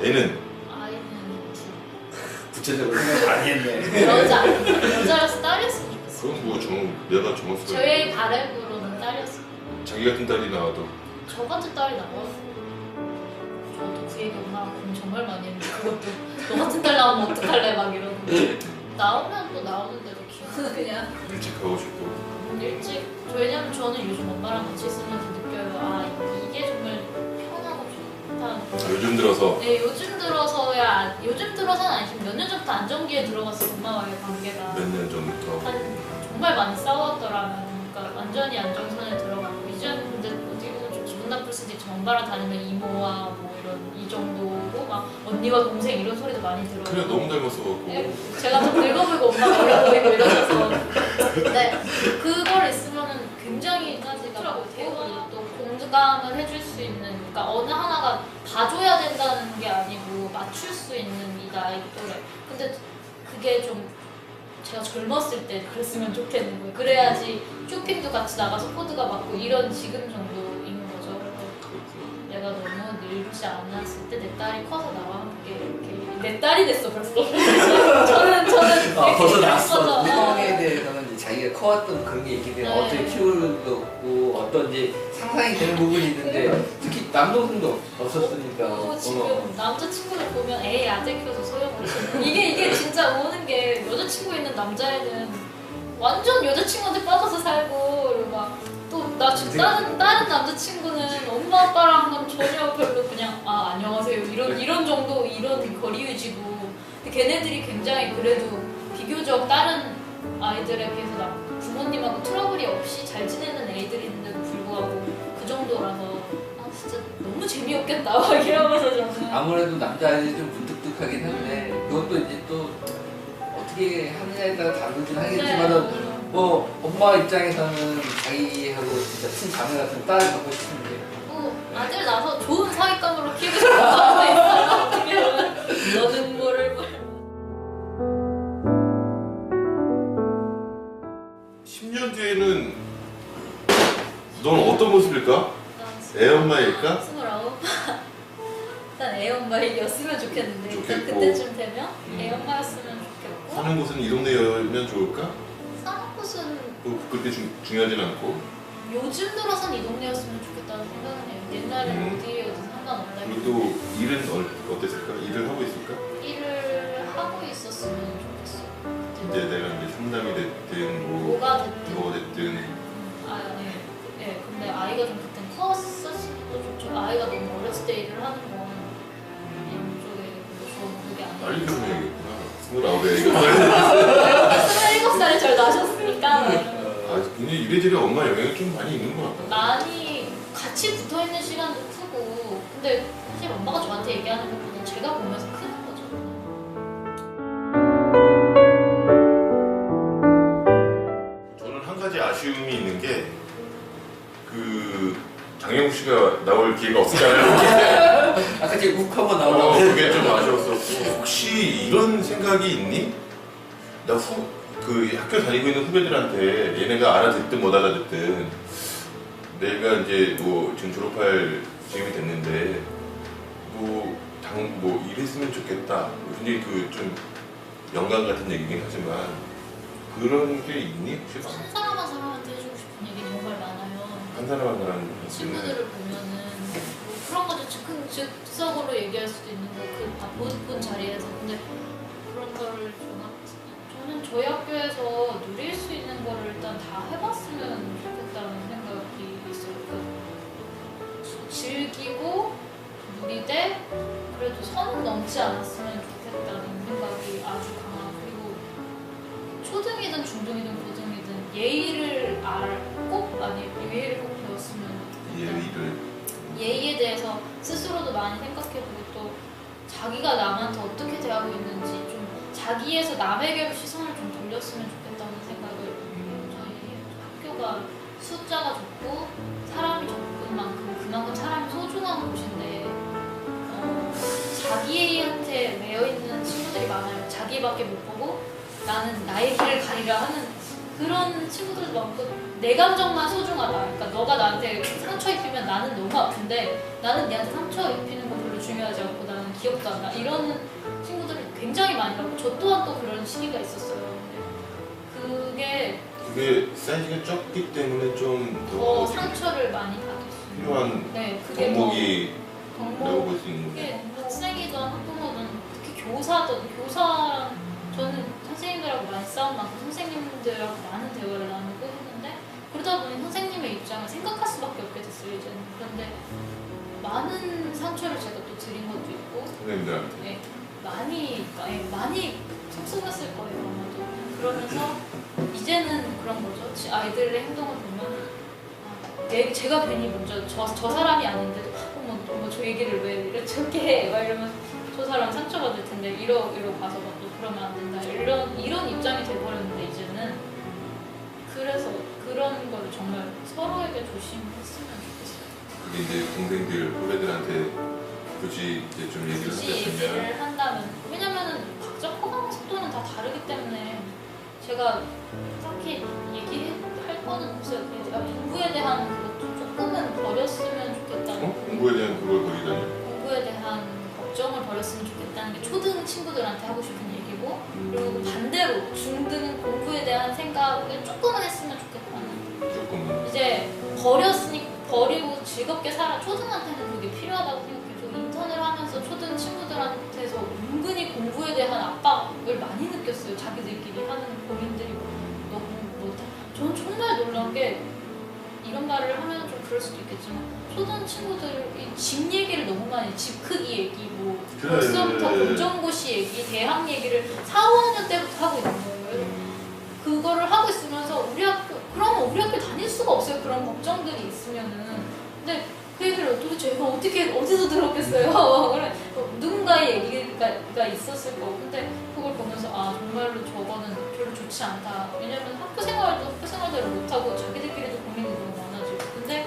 애는? 아이는 구체적으로 생각 많이 했네. 여자여서 딸이었으면 좋겠어. 그건 뭐 내가 정할 수가 저의 바람으로는 딸이었어. 자기 같은 딸이 나와도 저 같은 딸이 나와. 저도 그 얘기 엄마랑 고민 정말 많이 했는데 그것도 너 같은 딸 나오면 어떡할래 막 이러고 나오면 또 나오는 대로 키우는 그냥 일찍 가고 싶고. 일찍 왜냐면 저는 요즘 엄마랑 같이 있으면서 느껴요. 아 이게 정말 편하고 좋다. 요즘 들어서 네 요즘 들어서야 요즘 들어서는 아니지만 몇 년 전부터 안정기에 들어갔어. 엄마와의 관계가 몇 년 전부터. 정말 많이 싸웠더라면 그러니까 완전히 안정선에 들어가고 이제는 근데 어떻게 보면 좀 기분 나쁠 수도 있지만 엄마랑 다니면 이모와 뭐 이런 이 정도고 막 언니와 동생 이런 소리도 많이 들어요. 그래 너무 닮았어갖고. 네, 제가 좀 늙어 보이고 엄마가 어려 보이고 이러셔서 네 그걸 있으면은 굉장히 까지가 대부분 또 공감을 해줄 수 있는 그러니까 어느 하나가 봐줘야 된다는 게 아니고 맞출 수 있는 이 나이 또래 근데 그게 좀 제가 젊었을 때 그랬으면 좋겠는 거예요. 그래야지 쇼핑도 같이 나가서 코드가 맞고 이런 지금 정도인 거죠. 내가 너무 늙지 않았을 때 내 딸이 커서 나와 함께 이렇게 내 딸이 됐어 벌써. 저는 벌써 났어. 컸거든. 운동에 대해서는 이제 자기가 커왔던 그런 게 있기 때문에 네. 어떻게 키우고 어떤 이제 상상이 되는 부분이 있는데 특히 남동생도 없었으니까. 지금 남자친구를 보면 에이 아재 키워서 소용없어. 이게 진짜 오는 게 여자친구 있는 남자애는 완전 여자친구한테 빠져서 살고 그리고 막또나 다른 남자친구는 엄마 아빠랑은 전혀 별로 그냥 아 안녕하세요 이런 정도 이런 거리 유지고 근데 걔네들이 굉장히 그래도 비교적 다른 아이들에 비해서 부모님하고 트러블이 없이 잘 지내는 애들인데도 불구하고 그 정도라서 아 진짜 너무 재미없겠다 막 이러면서 저는 아무래도 남자애들이 좀 무뚝뚝하긴 한데 그것도 이제 또 어떻게 하느냐에 따라 다르긴 하겠지만은 뭐 엄마 입장에서는 자기하고 진짜 친자매 같은 딸을 갖고 싶은데 아들 낳아서 좋은 사윗감으로 키우고 싶다는 있어요. 어떻게 보면 너는 뭐를 10년 뒤에는 넌 어떤 모습일까? 애 엄마일까? 29. 일단 애 엄마였으면 좋겠는데 일단 좋겠고. 그때쯤 되면 애 엄마였으면 좋겠고 사는 곳은 이 동네여면 좋을까? 사는 곳은 또 그렇게 중요하진 않고. 요즘 들어선 이 동네였으면 좋겠다는 생각은 해요. 옛날엔 어디여도 상관없다. 그리고 또 일은 어땠을까? 일을 하고 있을까? 일을 하고 있었으면 좋겠어. 이제 내가 이제 상담이 됐든 뭐가 됐든 뭐가 됐든 네. 근데 아이가 좀 그땐 컸었으면 좋죠. 아이가 너무 어렸을 때 일을 하는 건 양쪽에 좋은 그게 아니에요. 빨리 결혼해야겠구나. 29에 27살에 절 나셨으니까 아 근데 이래저래 엄마 영향이 좀 많이 있는 것 같다. 많이 같이 붙어있는 시간도 크고 근데 사실 엄마가 저한테 얘기하는 것보다 제가 보면서 크는 거죠. 저는 한 가지 아쉬움이 있는 게 그 장영욱 씨가 나올 기회가 없었잖아요. 아까 제가 욱 한번 나오라고 그게 좀 아쉬웠었고 혹시 이런 생각이 있니? 나 그 학교 다니고 있는 후배들한테 얘네가 알아듣든 못 알아듣든 내가 이제 뭐 지금 졸업할 지금이 됐는데 뭐 이랬으면 좋겠다. 굉장히 그 좀 영감 같은 얘기긴 하지만 그런 게 있니? 혹시? 한 사람 한 사람한테 해주고 싶은 얘기 정말 많아요. 한 사람 한 사람 친구들을 보면은 뭐 그런 거죠. 즉석으로 얘기할 수도 있는 거 그 본 자리에서 근데 그런 거를 저는 저희 학교에서 누릴 수 있는 거를 일단 다 해봤으면 좋겠다는 생각이 있어요. 그러니까 즐기고 누리되 그래도 선은 넘지 않았으면 좋겠다는 생각이 아주 강하고 그리고 초등이든 중등이든 고등이든 예의를 꼭 예의를 꼭 배웠으면 좋겠다. 예의에 대해서 스스로도 많이 생각해보고 또 자기가 남한테 어떻게 대하고 있는지 좀 자기에서 남에게로 시선을 좀 돌렸으면 좋겠다는 생각을 저희 학교가 숫자가 적고 사람이 적은 만큼 그만큼 사람이 소중한 곳인데 자기한테 매여있는 친구들이 많아요. 자기밖에 못 보고 나는 나의 길을 가리라 하는 그런 친구들도 많고 내 감정만 소중하다. 그러니까 너가 나한테 상처 입히면 나는 너무 아픈데 나는 니한테 상처 입히는 거 별로 중요하지 않고 나는 기억도 안 나. 이러는 친구들이 굉장히 많이 봤고 저 또한 또 그런 시기가 있었어요. 근데 그게 사이즈가 적기 때문에 좀 더 더 상처를 많이 받았어요. 필요한 네, 그게 덕목이라고 볼 수 있는 거죠. 이게 학생이든 학부모든 특히 교사랑 저는 선생님들하고 많이 싸움 많고 선생님들하고 많은 대화를 나누고 했는데 그러다 보니 선생님의 입장을 생각할 수밖에 없게 됐어요 이제는. 그런데 많은 상처를 제가 또 드린 것도 있고 선생님들한테. 네, 많이 섭섭했을 거예요 아마도. 그러면서 이제는 그런 거죠. 아이들의 행동을 보면 제가 괜히 먼저 저 사람이 아닌데도 저 얘기를 왜 이렇게 해? 막 이러면 저 사람 상처받을 텐데 이러 가서 막 또 그러면 안 된다 이런 입장이 돼버렸는데 이제는 그래서 그런 걸 정말 서로에게 조심했으면 좋겠어요. 그게 이제 동생들 후배들한테 굳이 이제 좀 얘기를 굳이 하셨으면 얘기를 한다면 왜냐면은 각자 커가는 속도는 다 다르기 때문에 제가 딱히 얘기할 거는 없어요. 그냥 공부에 대한 것도 조금은 버렸으면 좋겠다는 공부에 대한 그걸 버리다니. 공부에 대한 걱정을 버렸으면 좋겠다는 게 초등 친구들한테 하고 싶은 얘기고 그리고 반대로 중등 공부에 대한 생각을 조금은 했으면 좋겠다는 조금은. 이제 버리고 즐겁게 살아. 초등한테는 그게 필요하다고 생각해요. 저 인턴을 하면서 초등 친구들한테서 은근히 공부에 대한 압박을 많이 느꼈어요. 자기들끼리 하는 고민들이 너무 못해. 저는 정말 놀란 게 이런 말을 하면 좀 그럴 수도 있겠지만 초등 친구들이 집 얘기를 너무 많이 해. 집 크기 얘기 뭐 벌써부터 검정고시 얘기 대학 얘기를 4, 5학년 때부터 하고 있는 거예요. 그거를 하고 있으면서 그러면 우리 학교 다닐 수가 없어요. 그런 걱정들이 있으면은. 근데 그 얘기를 도대체 제가 어디서 들었겠어요. 그래, 누군가의 얘기가 있었을 거고. 근데 그걸 보면서 정말로 저거는 별로 좋지 않다. 왜냐면 학교 생활대로 못하고 자기들끼리도 고민이 너무 많아지고. 근데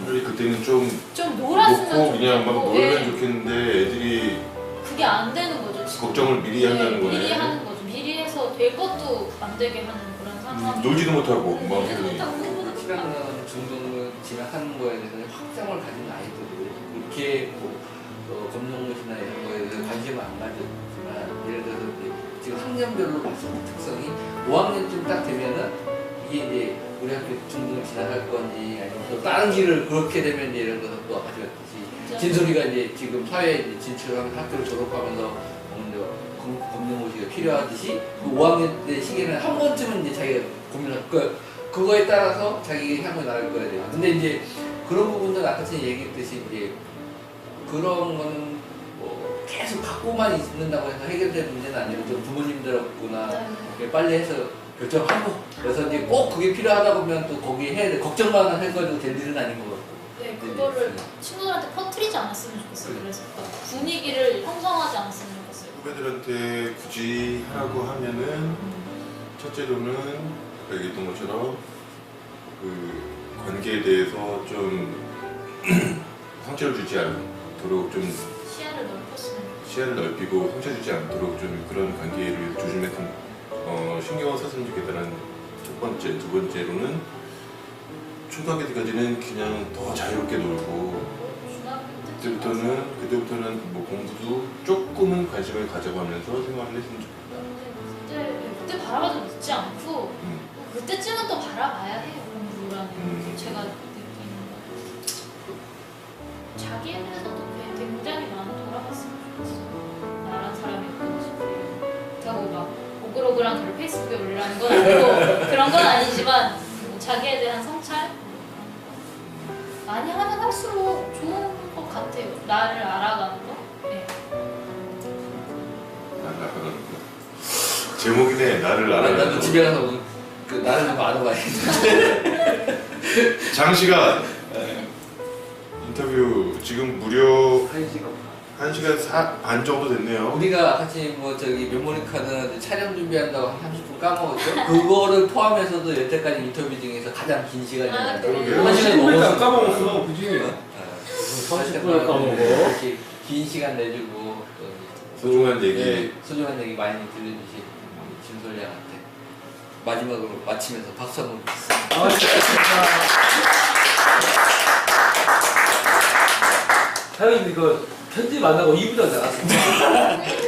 차라리 그때는 좀 놀았으면 놓고 그냥 막 좋겠고, 놀면 좋겠는데 애들이 그게 안 되는 거죠. 지금. 걱정을 미리 한다는 거네. 미리 하는 거죠. 미리 해서 될 것도 안 되게 하는 그런 상황. 놀지도 못하고 막 놀지도 못하고 시간은 중등을 진학하는 거에 대해서 확장을 가진 아이들이 이렇게 검정고시나 이런 거에 대해서 관심을 안 가졌지만 예를 들어서 이제 지금 학년별로 봤을 때 특성이 5학년쯤 딱 되면은 이게 이제 우리 학교 중등을 진학할 건지 아니면 또 다른 길을 그렇게 되면 이제 예를 들어서 또 아까 같이 진솔이가 이제 지금 사회에 이제 진출하면서 학교를 졸업하면서 검정고시가 필요하듯이 그 5학년 때 시기에는 한 번쯤은 이제 자기가 고민을 그거에 따라서 자기 향을 나갈 거야 돼요. 근데 이제 그런 부분들 아까 전에 얘기했듯이 이제 그런 거는 뭐 계속 갖고만 있는다고 해서 해결될 문제는 아니고 좀 부모님들하고나 빨리 해서 결정하고 그래서 이제 꼭 그게 필요하다 보면 또 거기에 해야 돼. 걱정만 할 거도 될 일은 아닌 것 같고. 네, 그거를 친구들한테 퍼뜨리지 않았으면 좋겠어요. 그래서 분위기를 형성하지 않았으면 좋겠어요. 후배들한테 굳이 하라고 하면은 첫째로는 얘기했던 것처럼 그 관계에 대해서 좀 상처를 주지 않도록 좀 시야를 넓히고 상처 주지 않도록 좀 그런 관계를 조심해서 신경을 썼으면 좋겠다는 첫 번째. 두 번째로는 초등학교 때까지는 그냥 더 자유롭게 놀고 그때부터는 뭐 공부도 조금은 관심을 가져가면서 생활을 했으면 좋겠다. 그때 바라봐도 늦지 않고 그때쯤은 또 바라봐야 해요. 공부라는 제가 느끼는 거. 자기에 대해서도 굉장히 많이 돌아봤으면 좋겠어요. 나란 사람이 어떤지. 그렇다고 막 오글오글한 글을 페이스북에 올리라는 건 아니고 그런 건 아니지만 자기에 대한 성찰 많이 하면 할수록 좋은 것 같아요. 나를 알아가는 거. 네. 나를 알아가는 거. 제목이네. 나를 알아가는 거. 나도 집에 가서 그 나를 좀 알아봐야겠다. 장시간 인터뷰 지금 무려 1시간 반 정도 됐네요. 우리가 같이 뭐 저기 메모리 카드 촬영 준비한다고 한 30분 까먹었죠? 그거를 포함해서도 여태까지 인터뷰 중에서 가장 긴 시간이었는데 그러게요. 30분을 안 까먹었어, 그지? 30분을 까먹고 이렇게 긴 시간 내주고 소중한 얘기 소중한 얘기 많이 들려주신 진솔 양한테 마지막으로 마치면서 박수 한번 아, 진짜. 사장님 이거 편지 만나고 2부작 나갔습니다.